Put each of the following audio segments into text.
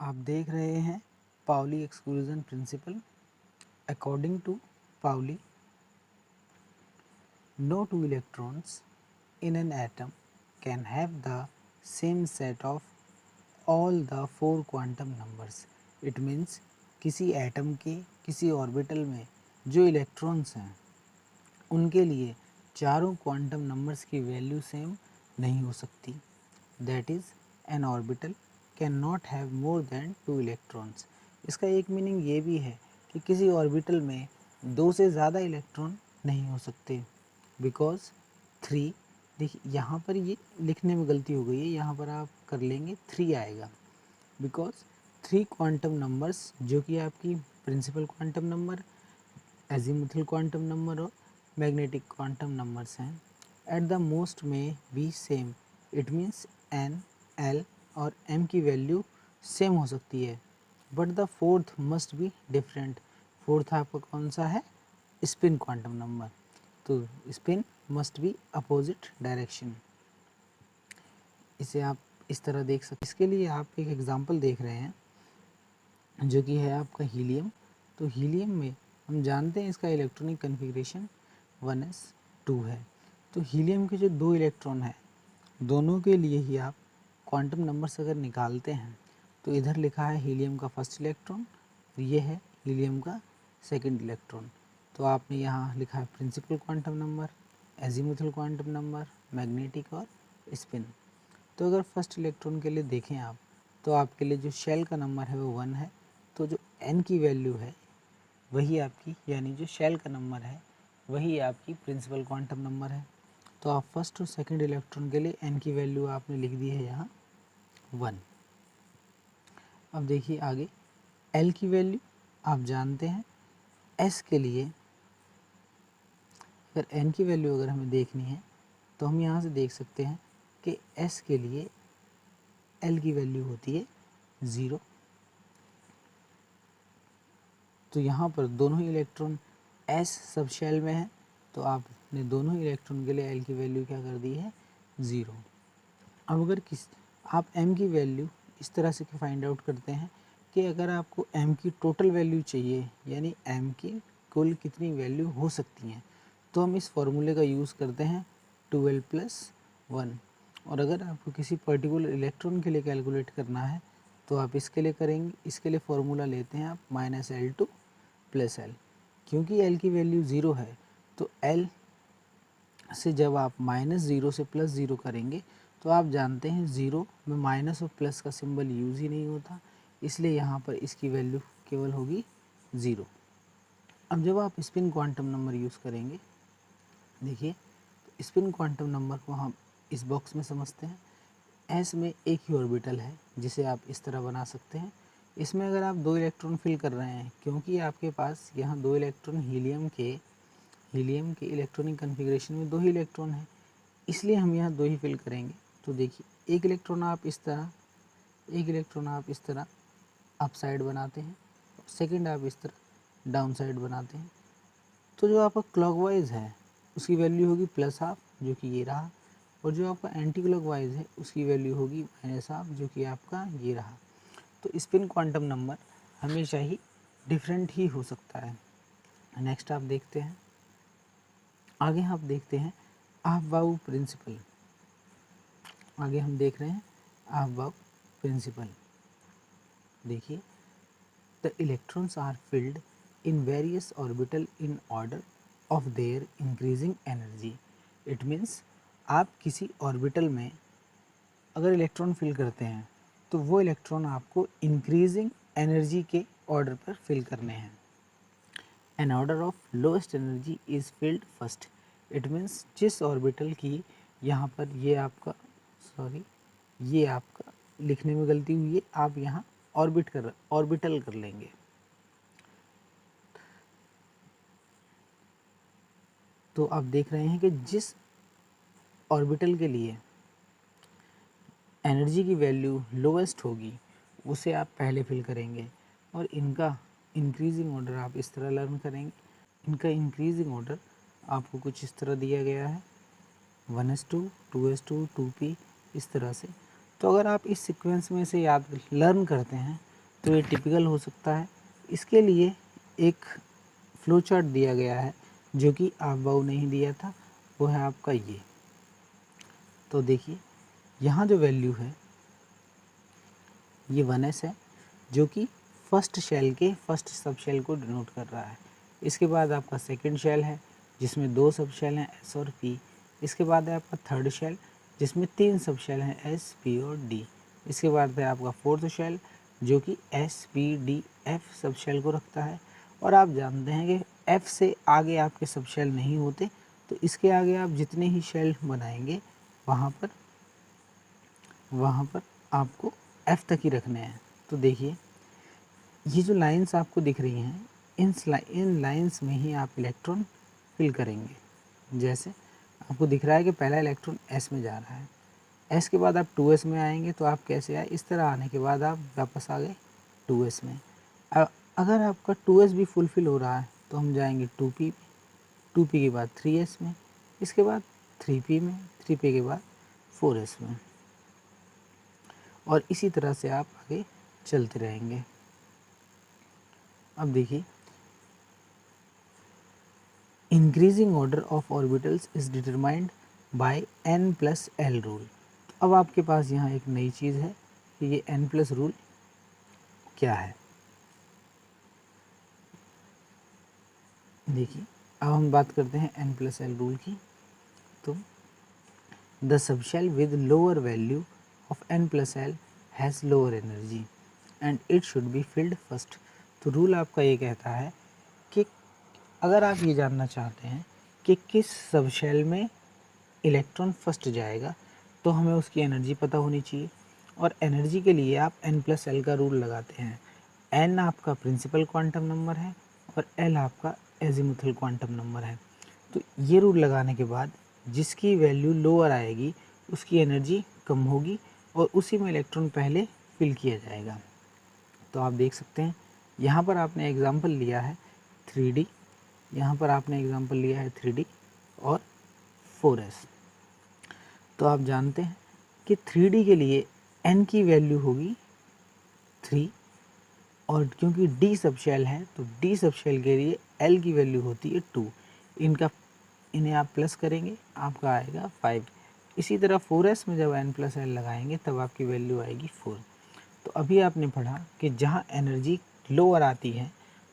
आप देख रहे हैं Pauli exclusion principle. According to Pauli, no two electrons in an atom can have the same set of all the four quantum numbers. It means किसी atom के किसी orbital में जो इलेक्ट्रॉन्स हैं उनके लिए चारों क्वांटम नंबर्स की वैल्यू सेम नहीं हो सकती। That is an orbital can not have more than two electrons. इसका एक मीनिंग ये भी है कि किसी ऑर्बिटल में दो से ज़्यादा इलेक्ट्रॉन नहीं हो सकते। बिकॉज 3, देखिए यहाँ पर ये लिखने में गलती हो गई है, यहाँ पर आप कर लेंगे 3 आएगा। बिकॉज 3 क्वांटम नंबर्स जो कि आपकी principal quantum number, azimuthal quantum number और मैग्नेटिक क्वांटम नंबर्स हैं, at the most may be same. It means N, L और एम की वैल्यू सेम हो सकती है, but the fourth must be different. Fourth आपका कौन सा है? Spin quantum number. तो spin must be opposite direction. इसे आप इस तरह देख सकते। इसके लिए आप एक एग्जांपल देख रहे हैं जो कि है आपका हीलियम। तो हीलियम में हम जानते हैं इसका इलेक्ट्रॉनिक कन्फिग्रेशन 1s2 है। तो हीलियम के जो दो इलेक्ट्रॉन हैं दोनों के लिए ही आप क्वांटम नंबर्स अगर निकालते हैं तो इधर लिखा है हीलियम का फर्स्ट इलेक्ट्रॉन और ये है हीलियम का सेकंड इलेक्ट्रॉन। तो आपने यहाँ लिखा है principal quantum number, azimuthal quantum number, magnetic और स्पिन। तो अगर फर्स्ट इलेक्ट्रॉन के लिए देखें आप तो आपके लिए जो शेल का नंबर है वो 1 है। तो जो n की वैल्यू है वही आपकी, यानी जो शेल का नंबर है वही आपकी प्रिंसिपल क्वांटम नंबर है। तो आप फर्स्ट और सेकंड इलेक्ट्रॉन के लिए n की वैल्यू आपने लिख दी है यहाँ 1। अब देखिए आगे l की वैल्यू आप जानते हैं। s के लिए अगर n की वैल्यू अगर हमें देखनी है तो हम यहाँ से देख सकते हैं कि s के लिए l की वैल्यू होती है 0। तो यहाँ पर दोनों ही इलेक्ट्रॉन s सब शेल में है, तो आपने दोनों ही इलेक्ट्रॉन के लिए l की वैल्यू क्या कर दी है? 0। अब अगर आप m की वैल्यू इस तरह से फाइंड आउट करते हैं कि अगर आपको m की टोटल वैल्यू चाहिए, यानी m की कुल कितनी वैल्यू हो सकती हैं, तो हम इस फॉर्मूले का यूज़ करते हैं 12+1। और अगर आपको किसी पर्टिकुलर इलेक्ट्रॉन के लिए कैलकुलेट करना है तो आप इसके लिए करेंगे, इसके लिए फॉर्मूला लेते हैं आप -L2 + L। क्योंकि L की वैल्यू 0 है तो L से जब आप -0 से +0 करेंगे तो आप जानते हैं 0 में माइनस और प्लस का सिंबल यूज़ ही नहीं होता, इसलिए यहाँ पर इसकी वैल्यू केवल होगी 0। अब जब आप स्पिन क्वांटम नंबर यूज़ करेंगे, देखिए स्पिन क्वांटम नंबर को हम इस बॉक्स में समझते हैं। एस में एक ही ऑर्बिटल है जिसे आप इस तरह बना सकते हैं। इसमें अगर आप 2 इलेक्ट्रॉन फिल कर रहे हैं, क्योंकि आपके पास यहाँ 2 इलेक्ट्रॉन हीलियम के इलेक्ट्रॉनिक कन्फिग्रेशन में 2 ही इलेक्ट्रॉन हैं, इसलिए हम यहाँ 2 ही फिल करेंगे। तो देखिए एक इलेक्ट्रॉन आप इस तरह अप साइड बनाते हैं, सेकंड आप इस तरह डाउन साइड बनाते हैं। तो जो आपका क्लॉकवाइज है उसकी वैल्यू होगी +12, जो कि ये रहा, और जो आपका एंटी क्लॉकवाइज है उसकी वैल्यू होगी -12, जो कि आपका ये रहा। तो स्पिन क्वांटम नंबर हमेशा ही डिफरेंट ही हो सकता है। नेक्स्ट आप देखते हैं, आगे आप देखते हैं अफबाउ प्रिंसिपल। आगे हम देख रहे हैं अफबाउ प्रिंसिपल। देखिए the electrons are filled in various orbital in order of their increasing energy. It means आप किसी ऑर्बिटल में अगर इलेक्ट्रॉन फिल करते हैं तो वो इलेक्ट्रॉन आपको इंक्रीजिंग एनर्जी के ऑर्डर पर फिल करने हैं। An order of lowest energy is filled first. It means जिस ऑर्बिटल की यहाँ पर ये आपका लिखने में गलती हुई है, आप यहाँ ऑर्बिटल कर लेंगे। तो आप देख रहे हैं कि जिस ऑर्बिटल के लिए एनर्जी की वैल्यू लोएस्ट होगी उसे आप पहले फिल करेंगे, और इनका इंक्रीजिंग ऑर्डर आप इस तरह लर्न करेंगे। इनका इंक्रीजिंग ऑर्डर आपको कुछ इस तरह दिया गया है 1s2, 2s2, 2p, इस तरह से। तो अगर आप इस सीक्वेंस में से याद लर्न करते हैं तो ये टिपिकल हो सकता है। इसके लिए एक फ्लो चार्ट दिया गया है जो कि आप बाऊ नहीं दिया था, वो है आपका ये। तो देखिए यहाँ जो वैल्यू है ये 1s है जो कि फर्स्ट शेल के फर्स्ट सब शेल को डिनोट कर रहा है। इसके बाद आपका सेकंड शेल है जिसमें 2 सब शेल हैं s और p। इसके बाद है आपका थर्ड शेल जिसमें 3 सब शेल हैं s, p और d। इसके बाद है आपका फोर्थ शेल जो कि s, p, d, f subshell को रखता है। और आप जानते हैं कि f से आगे आपके सब शेल नहीं होते, तो इसके आगे आप जितने ही शेल बनाएंगे वहाँ पर आपको f तक ही रखने हैं। तो देखिए ये जो लाइंस आपको दिख रही हैं इन लाइंस में ही आप इलेक्ट्रॉन फिल करेंगे। जैसे आपको दिख रहा है कि पहला इलेक्ट्रॉन s में जा रहा है, s के बाद आप 2s में आएंगे, तो आप कैसे आए, इस तरह आने के बाद आप वापस आ गए 2s में। अगर आपका 2s भी फुलफिल हो रहा है तो हम जाएंगे 2p, 2p के बाद 3s में, इसके बाद 3p में, 3p के बाद 4s में, और इसी तरह से आप आगे चलते रहेंगे। अब देखिए increasing order of orbitals is determined by n plus L rule. अब आपके पास यहाँ एक नई चीज़ है कि ये n प्लस रूल क्या है। देखिए अब हम बात करते हैं n प्लस एल रूल की। तो the subshell with lower value of n plus L has lower energy and it should be filled first. तो रूल आपका ये कहता है कि अगर आप ये जानना चाहते हैं कि किस सबशेल में इलेक्ट्रॉन फर्स्ट जाएगा, तो हमें उसकी एनर्जी पता होनी चाहिए। और एनर्जी के लिए आप n प्लस एल का रूल लगाते हैं। n आपका प्रिंसिपल क्वांटम नंबर है और l आपका एजीमुथल क्वांटम नंबर है। तो ये रूल लगाने के बाद जिसकी वैल्यू लोअर आएगी उसकी एनर्जी कम होगी और उसी में इलेक्ट्रॉन पहले फिल किया जाएगा। तो आप देख सकते हैं यहाँ पर आपने एग्जाम्पल लिया है 3D, यहाँ पर आपने एग्जाम्पल लिया है 3D और 4s। तो आप जानते हैं कि 3D के लिए n की वैल्यू होगी 3, और क्योंकि d सब शेल है तो d सब शेल के लिए l की वैल्यू होती है 2। इन्हें आप प्लस करेंगे आपका आएगा 5। इसी तरह 4s में जब n प्लस एल लगाएंगे तब आपकी वैल्यू आएगी 4। तो अभी आपने पढ़ा कि जहाँ एनर्जी लोअर आती है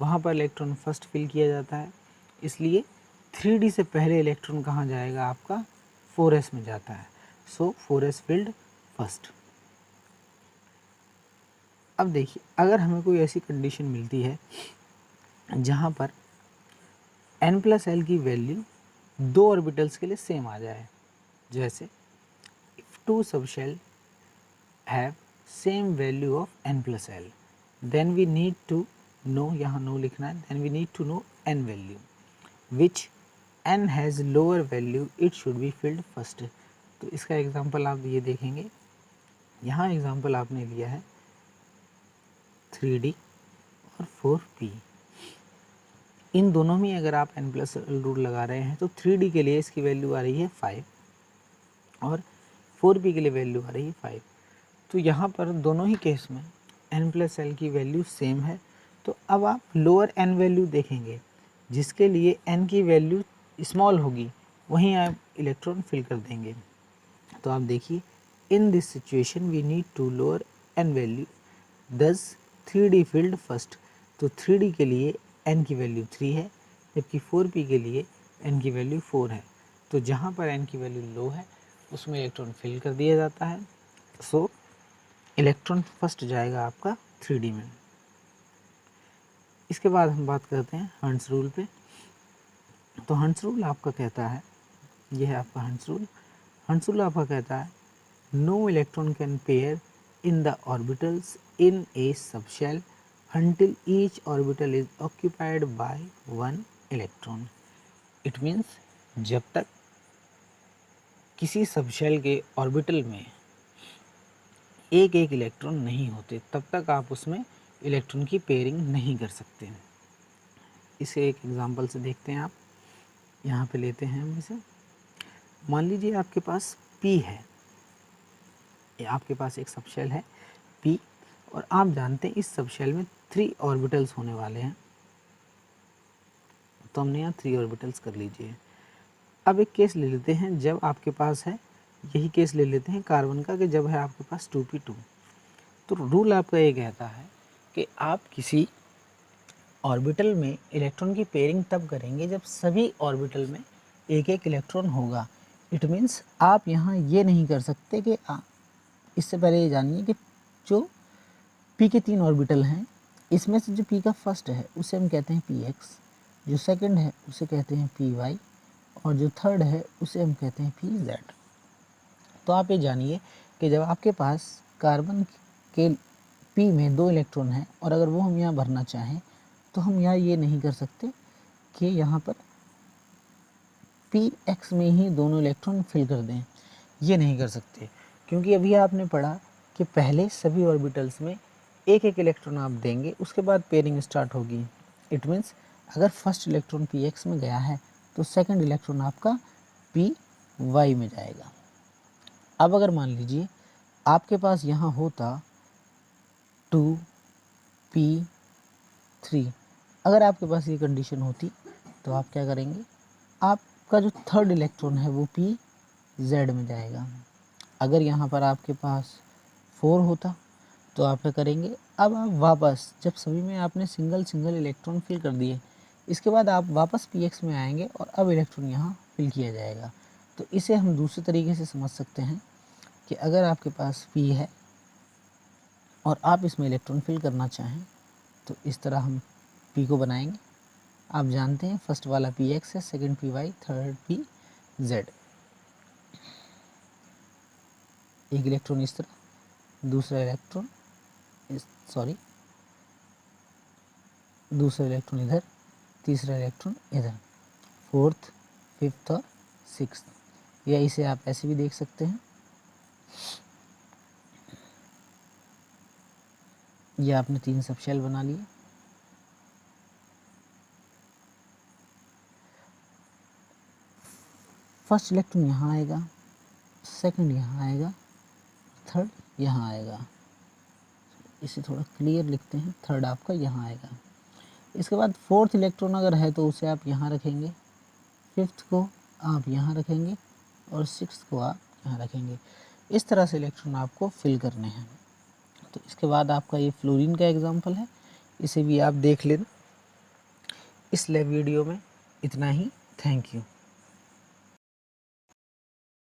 वहाँ पर इलेक्ट्रॉन फर्स्ट फिल किया जाता है, इसलिए 3D से पहले इलेक्ट्रॉन कहाँ जाएगा, आपका 4s में जाता है। सो 4s फिल्ड फर्स्ट। अब देखिए अगर हमें कोई ऐसी कंडीशन मिलती है जहाँ पर n प्लस एल की वैल्यू 2 ऑर्बिटल्स के लिए सेम आ जाए, जैसे if 2 subshell have same value of n plus l, then we need to know, यहाँ नो लिखना है, then we need to know n value which n has lower value it should be filled first. तो इसका example आप ये देखेंगे, यहाँ example आपने लिया है 3D और 4P। इन दोनों में अगर आप n प्लस रूल लगा रहे हैं तो 3D के लिए इसकी वैल्यू आ रही है 5 और 4P के लिए वैल्यू आ रही है 5। तो यहाँ पर दोनों ही केस में n प्लस एल की वैल्यू सेम है। तो अब आप लोअर n वैल्यू देखेंगे, जिसके लिए n की वैल्यू स्मॉल होगी वहीं आप इलेक्ट्रॉन फिल कर देंगे। तो आप देखिए in this situation we need to lower n value, thus 3D field first. तो 3D के लिए n की वैल्यू 3 है, जबकि 4P के लिए n की वैल्यू 4 है। तो जहाँ पर n की वैल्यू लो है उसमें इलेक्ट्रॉन फिल कर दिया जाता है। सो इलेक्ट्रॉन फर्स्ट जाएगा आपका 3D में। इसके बाद हम बात करते हैं हंस रूल पे। तो हंस रूल आपका कहता है, यह है आपका हंस रूल। हंस रूल आपका कहता है no electron can pair in the orbitals in a subshell until each orbital is occupied by one electron। It means जब तक किसी सबशेल के ऑर्बिटल में एक एक इलेक्ट्रॉन नहीं होते तब तक आप उसमें इलेक्ट्रॉन की पेयरिंग नहीं कर सकते। इसे एक एग्जांपल से देखते हैं। आप यहाँ पे लेते हैं हम इसे, मान लीजिए आपके पास P है, आपके पास एक सबशेल है P और आप जानते हैं इस सब शेल में 3 ऑर्बिटल्स होने वाले हैं, तो हमने यहाँ 3 ऑर्बिटल्स कर लीजिए। अब एक केस ले लेते हैं जब आपके पास है, यही केस ले लेते हैं कार्बन का, कि जब है आपके पास 2p2। तो रूल आपका ये कहता है कि आप किसी ऑर्बिटल में इलेक्ट्रॉन की पेयरिंग तब करेंगे जब सभी ऑर्बिटल में एक एक इलेक्ट्रॉन होगा। इट मीन्स आप यहाँ ये नहीं कर सकते कि इससे पहले ये जानिए कि जो p के 3 ऑर्बिटल हैं, इसमें से जो p का फर्स्ट है उसे हम कहते हैं px, जो सेकंड है उसे कहते हैं py, और जो थर्ड है उसे हम कहते हैं pz। तो आप ये जानिए कि जब आपके पास कार्बन के p में 2 इलेक्ट्रॉन हैं और अगर वो हम यहाँ भरना चाहें तो हम यहाँ ये नहीं कर सकते कि यहाँ पर px में ही दोनों इलेक्ट्रॉन फिल कर दें, ये नहीं कर सकते, क्योंकि अभी आपने पढ़ा कि पहले सभी ऑर्बिटल्स में एक एक इलेक्ट्रॉन आप देंगे, उसके बाद पेयरिंग स्टार्ट होगी। इट मीन्स अगर फर्स्ट इलेक्ट्रॉन px में गया है तो सेकंड इलेक्ट्रॉन आपका py में जाएगा। अब अगर मान लीजिए आपके पास यहाँ होता 2p3, अगर आपके पास ये कंडीशन होती तो आप क्या करेंगे, आपका जो थर्ड इलेक्ट्रॉन है वो pz में जाएगा। अगर यहाँ पर आपके पास 4 होता तो आप क्या करेंगे, अब आप वापस जब सभी में आपने सिंगल सिंगल इलेक्ट्रॉन फिल कर दिए, इसके बाद आप वापस px में आएंगे और अब इलेक्ट्रॉन यहाँ फिल किया जाएगा। तो इसे हम दूसरे तरीके से समझ सकते हैं कि अगर आपके पास p है और आप इसमें इलेक्ट्रॉन फिल करना चाहें तो इस तरह हम p को बनाएंगे। आप जानते हैं फर्स्ट वाला px है, सेकंड py, थर्ड pz। एक इलेक्ट्रॉन इस तरह, दूसरा इलेक्ट्रॉन इधर, तीसरा इलेक्ट्रॉन इधर, फोर्थ, फिफ्थ और सिक्स्थ, या इसे आप ऐसे भी देख सकते हैं। ये आपने 3 सब शेल बना लिए। फर्स्ट इलेक्ट्रॉन यहाँ आएगा, सेकंड यहाँ आएगा, थर्ड यहाँ आएगा। इसे थोड़ा क्लियर लिखते हैं, थर्ड आपका यहाँ आएगा। इसके बाद फोर्थ इलेक्ट्रॉन अगर है तो उसे आप यहाँ रखेंगे, फिफ्थ को आप यहाँ रखेंगे और सिक्स्थ को आप यहाँ रखेंगे। इस तरह से इलेक्ट्रॉन आपको फिल करने हैं। तो इसके बाद आपका ये फ्लोरीन का एग्जाम्पल है, इसे भी आप देख लें। इस लैब वीडियो में इतना ही। Thank you.